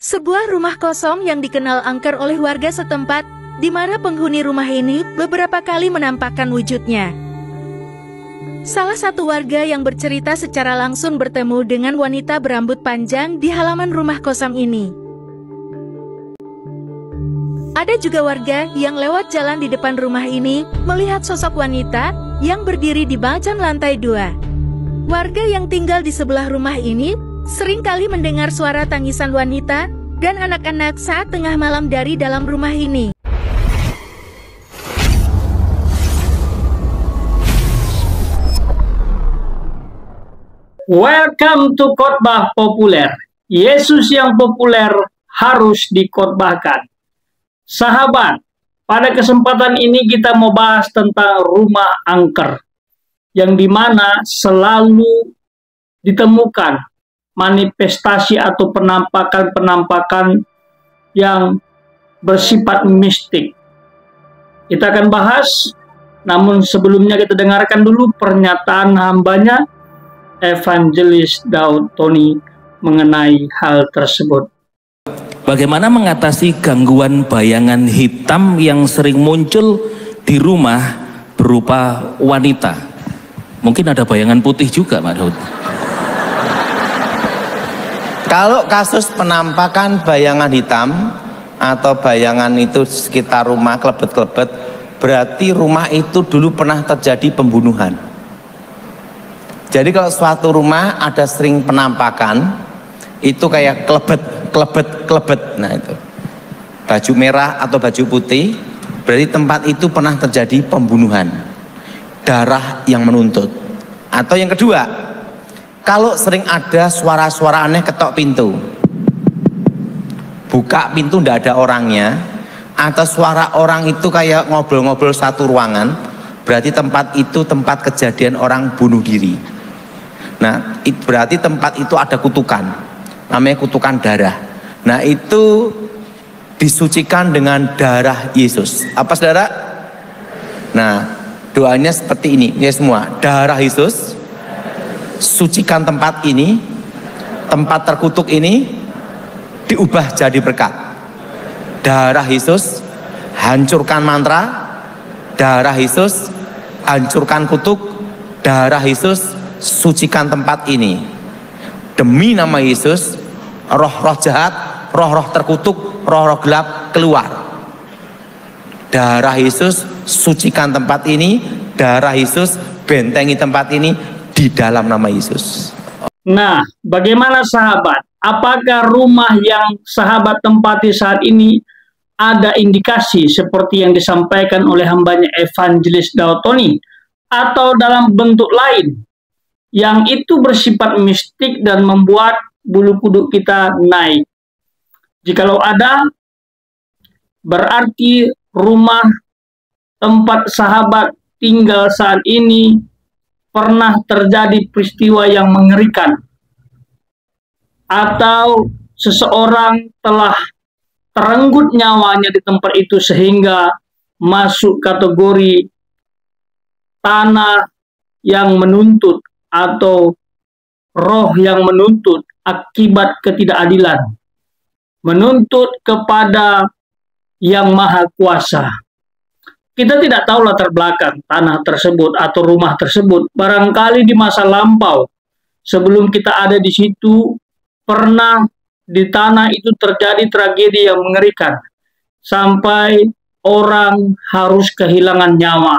Sebuah rumah kosong yang dikenal angker oleh warga setempat, di mana penghuni rumah ini beberapa kali menampakkan wujudnya. Salah satu warga yang bercerita secara langsung bertemu dengan wanita berambut panjang di halaman rumah kosong ini. Ada juga warga yang lewat jalan di depan rumah ini, melihat sosok wanita yang berdiri di bangku lantai 2. Warga yang tinggal di sebelah rumah ini sering kali mendengar suara tangisan wanita dan anak-anak saat tengah malam dari dalam rumah ini. Welcome to Khotbah Populer. Yesus yang populer harus dikhotbahkan. Sahabat, pada kesempatan ini kita mau bahas tentang rumah angker, yang dimana selalu ditemukan manifestasi atau penampakan-penampakan yang bersifat mistik. Kita akan bahas, namun sebelumnya kita dengarkan dulu pernyataan hambanya, Evangelis Daud Tony, mengenai hal tersebut. Bagaimana mengatasi gangguan bayangan hitam yang sering muncul di rumah berupa wanita? Mungkin ada bayangan putih juga, Pak Daud. Kalau kasus penampakan bayangan hitam atau bayangan itu sekitar rumah kelebet-kelebet, berarti rumah itu dulu pernah terjadi pembunuhan. Jadi kalau suatu rumah ada sering penampakan, itu kayak kelebet. Nah itu baju merah atau baju putih, berarti tempat itu pernah terjadi pembunuhan, darah yang menuntut. Atau yang kedua, kalau sering ada suara-suara aneh ketok pintu, buka pintu tidak ada orangnya, atau suara orang itu kayak ngobrol-ngobrol satu ruangan, berarti tempat itu tempat kejadian orang bunuh diri. Nah berarti tempat itu ada kutukan, namanya kutukan darah. Nah itu disucikan dengan darah Yesus. Apa saudara? Nah doanya seperti ini, ya semua. Darah Yesus, sucikan tempat ini, tempat terkutuk ini diubah jadi berkat. Darah Yesus, hancurkan mantra. Darah Yesus, hancurkan kutuk. Darah Yesus, sucikan tempat ini. Demi nama Yesus, roh-roh jahat, roh-roh terkutuk, roh-roh gelap keluar. Darah Yesus, sucikan tempat ini. Darah Yesus, bentengi tempat ini di dalam nama Yesus. Nah, bagaimana sahabat? Apakah rumah yang sahabat tempati saat ini ada indikasi seperti yang disampaikan oleh hambanya Evangelis Daud Tony, atau dalam bentuk lain yang itu bersifat mistik dan membuat bulu kuduk kita naik? Jikalau ada, berarti rumah tempat sahabat tinggal saat ini pernah terjadi peristiwa yang mengerikan, atau seseorang telah terenggut nyawanya di tempat itu sehingga masuk kategori tanah yang menuntut atau roh yang menuntut akibat ketidakadilan, menuntut kepada yang maha kuasa. Kita tidak tahu latar belakang tanah tersebut atau rumah tersebut. Barangkali di masa lampau, sebelum kita ada di situ, pernah di tanah itu terjadi tragedi yang mengerikan, sampai orang harus kehilangan nyawa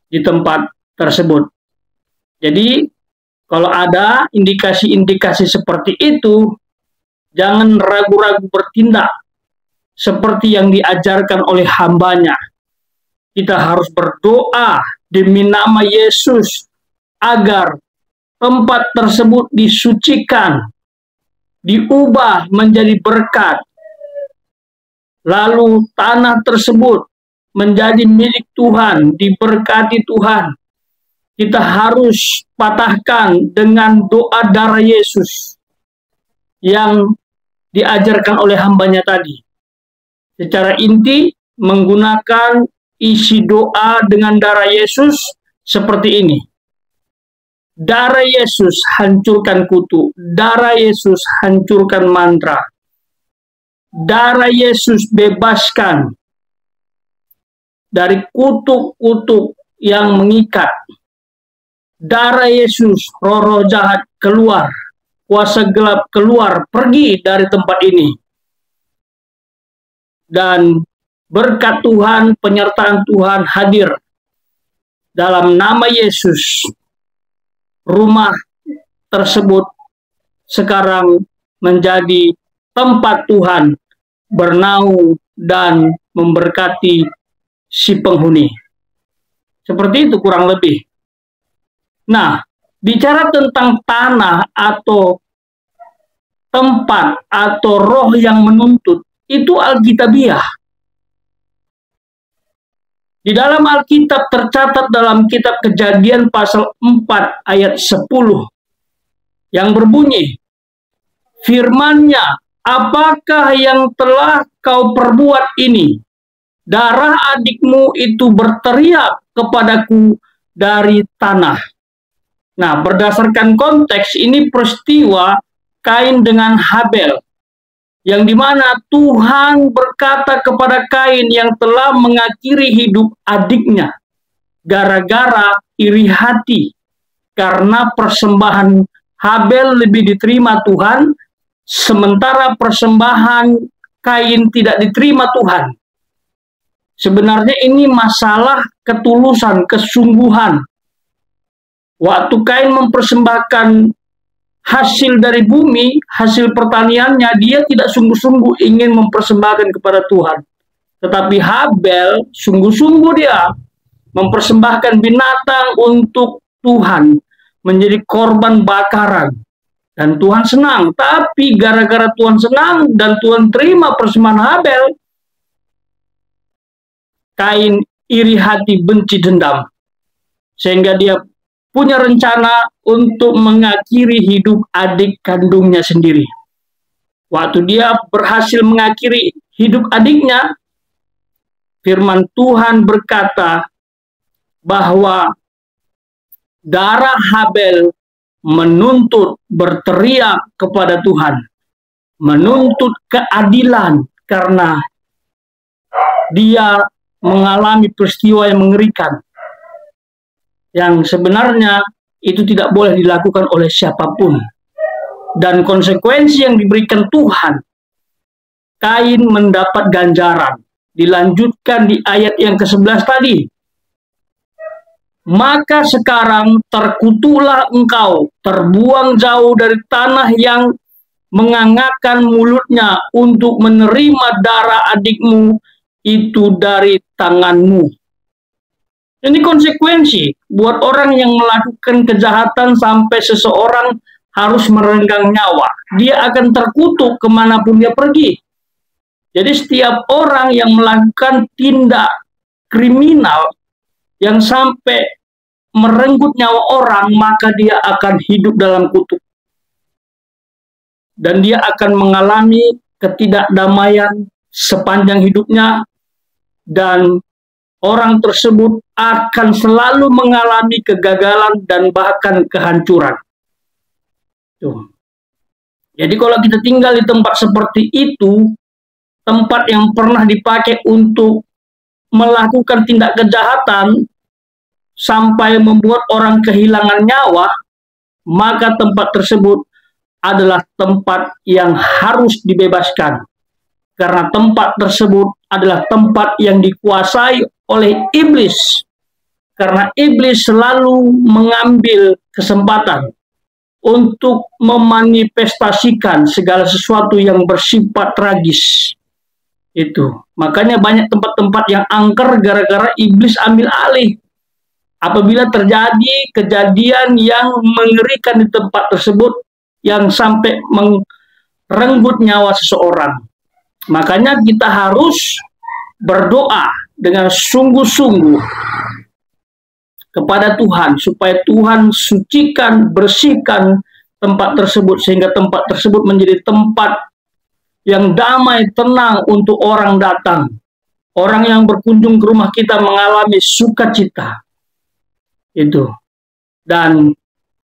di tempat tersebut. Jadi, kalau ada indikasi-indikasi seperti itu, jangan ragu-ragu bertindak seperti yang diajarkan oleh hambanya. Kita harus berdoa demi nama Yesus agar tempat tersebut disucikan, diubah menjadi berkat, lalu tanah tersebut menjadi milik Tuhan, diberkati Tuhan. Kita harus patahkan dengan doa darah Yesus yang diajarkan oleh hambanya tadi. Secara inti, menggunakan isi doa dengan darah Yesus seperti ini. Darah Yesus hancurkan kutu, darah Yesus hancurkan mantra. darah Yesus bebaskan dari kutuk-kutuk yang mengikat. Darah Yesus, roh-roh jahat keluar, kuasa gelap keluar, pergi dari tempat ini. Dan berkat Tuhan, penyertaan Tuhan hadir. Dalam nama Yesus, rumah tersebut sekarang menjadi tempat Tuhan bernaung dan memberkati si penghuni. Seperti itu kurang lebih. Nah, bicara tentang tanah atau tempat atau roh yang menuntut, itu Alkitabiah. Di dalam Alkitab tercatat dalam kitab Kejadian pasal 4 ayat 10 yang berbunyi, firman-Nya, apakah yang telah kau perbuat ini? Darah adikmu itu berteriak kepadaku dari tanah. Nah, berdasarkan konteks ini peristiwa Kain dengan Habel, yang dimana Tuhan berkata kepada Kain yang telah mengakhiri hidup adiknya gara-gara iri hati, karena persembahan Habel lebih diterima Tuhan, sementara persembahan Kain tidak diterima Tuhan. Sebenarnya ini masalah ketulusan, kesungguhan. Waktu Kain mempersembahkan hasil dari bumi, hasil pertaniannya, dia tidak sungguh-sungguh ingin mempersembahkan kepada Tuhan. Tetapi Habel, sungguh-sungguh dia mempersembahkan binatang untuk Tuhan, menjadi korban bakaran. Dan Tuhan senang. Tapi gara-gara Tuhan senang dan Tuhan terima persembahan Habel, Kain iri hati, benci, dendam. Sehingga dia punya rencana untuk mengakhiri hidup adik kandungnya sendiri. Waktu dia berhasil mengakhiri hidup adiknya, firman Tuhan berkata bahwa darah Habel menuntut, berteriak kepada Tuhan, menuntut keadilan karena dia mengalami peristiwa yang mengerikan, yang sebenarnya itu tidak boleh dilakukan oleh siapapun. Dan konsekuensi yang diberikan Tuhan, Kain mendapat ganjaran. Dilanjutkan di ayat yang ke-11 tadi. Maka sekarang terkutuklah engkau, terbuang jauh dari tanah yang mengangakkan mulutnya untuk menerima darah adikmu itu dari tanganmu. Ini konsekuensi buat orang yang melakukan kejahatan sampai seseorang harus merenggang nyawa. Dia akan terkutuk kemanapun dia pergi. Jadi setiap orang yang melakukan tindak kriminal yang sampai merenggut nyawa orang, maka dia akan hidup dalam kutuk. Dan dia akan mengalami ketidakdamaian sepanjang hidupnya, dan orang tersebut akan selalu mengalami kegagalan dan bahkan kehancuran. Tuh. Jadi kalau kita tinggal di tempat seperti itu, tempat yang pernah dipakai untuk melakukan tindak kejahatan sampai membuat orang kehilangan nyawa, maka tempat tersebut adalah tempat yang harus dibebaskan. Karena tempat tersebut adalah tempat yang dikuasai oleh iblis. Karena iblis selalu mengambil kesempatan untuk memanifestasikan segala sesuatu yang bersifat tragis. Itu. Makanya banyak tempat-tempat yang angker gara-gara iblis ambil alih. Apabila terjadi kejadian yang mengerikan di tempat tersebut yang sampai merenggut nyawa seseorang. Makanya kita harus berdoa dengan sungguh-sungguh kepada Tuhan supaya Tuhan sucikan, bersihkan tempat tersebut sehingga tempat tersebut menjadi tempat yang damai, tenang untuk orang datang. Orang yang berkunjung ke rumah kita mengalami sukacita. Itu. Dan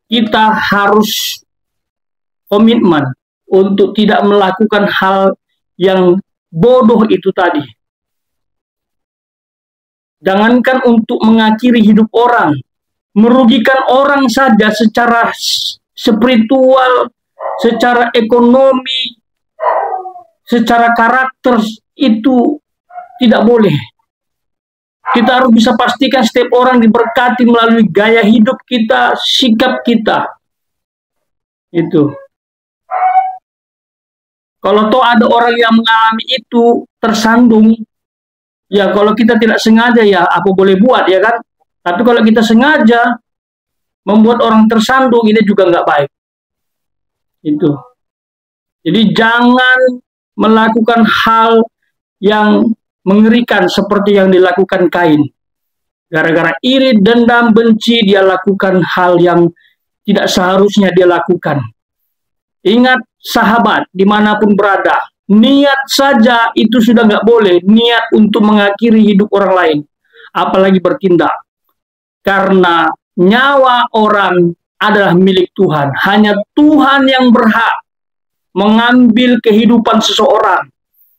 kita harus komitmen untuk tidak melakukan hal yang bodoh itu tadi. Jangankan untuk mengakhiri hidup orang, merugikan orang saja secara spiritual, secara ekonomi, secara karakter itu tidak boleh. Kita harus bisa pastikan setiap orang diberkati melalui gaya hidup kita, sikap kita. Itu. Kalau toh ada orang yang mengalami itu tersandung, ya kalau kita tidak sengaja ya apa boleh buat ya kan. Tapi kalau kita sengaja membuat orang tersandung, ini juga nggak baik. Itu. Jadi jangan melakukan hal yang mengerikan seperti yang dilakukan Kain. Gara-gara iri, dendam, benci, dia lakukan hal yang tidak seharusnya dia lakukan. Ingat sahabat, dimanapun berada, niat saja itu sudah nggak boleh, niat untuk mengakhiri hidup orang lain, apalagi bertindak. Karena nyawa orang adalah milik Tuhan. Hanya Tuhan yang berhak mengambil kehidupan seseorang.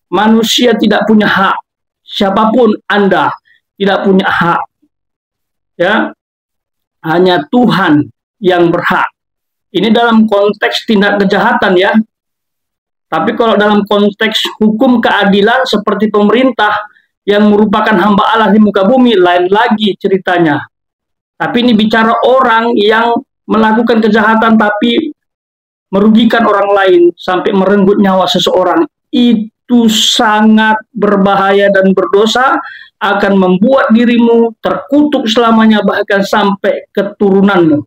Manusia tidak punya hak. Siapapun Anda tidak punya hak. Ya, hanya Tuhan yang berhak. Ini dalam konteks tindak kejahatan ya. Tapi kalau dalam konteks hukum keadilan seperti pemerintah yang merupakan hamba Allah di muka bumi, lain lagi ceritanya. Tapi ini bicara orang yang melakukan kejahatan tapi merugikan orang lain sampai merenggut nyawa seseorang. Itu sangat berbahaya dan berdosa, akan membuat dirimu terkutuk selamanya bahkan sampai keturunanmu.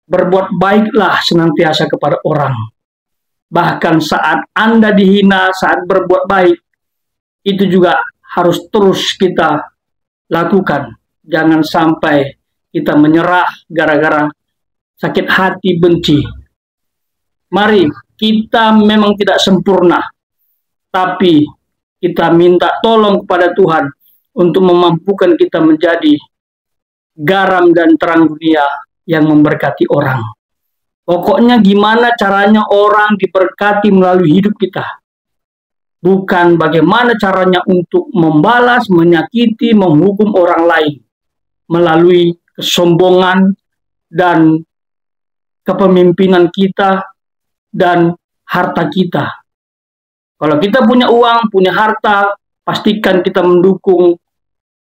Berbuat baiklah senantiasa kepada orang. Bahkan saat Anda dihina, saat berbuat baik, itu juga harus terus kita lakukan. Jangan sampai kita menyerah gara-gara sakit hati, benci. Mari, kita memang tidak sempurna, tapi kita minta tolong kepada Tuhan untuk memampukan kita menjadi garam dan terang dunia yang memberkati orang. Pokoknya gimana caranya orang diberkati melalui hidup kita. Bukan bagaimana caranya untuk membalas, menyakiti, menghukum orang lain melalui kesombongan dan kepemimpinan kita dan harta kita. Kalau kita punya uang, punya harta, pastikan kita mendukung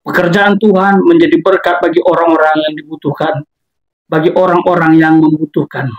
pekerjaan Tuhan menjadi berkat bagi orang-orang yang dibutuhkan, bagi orang-orang yang membutuhkan.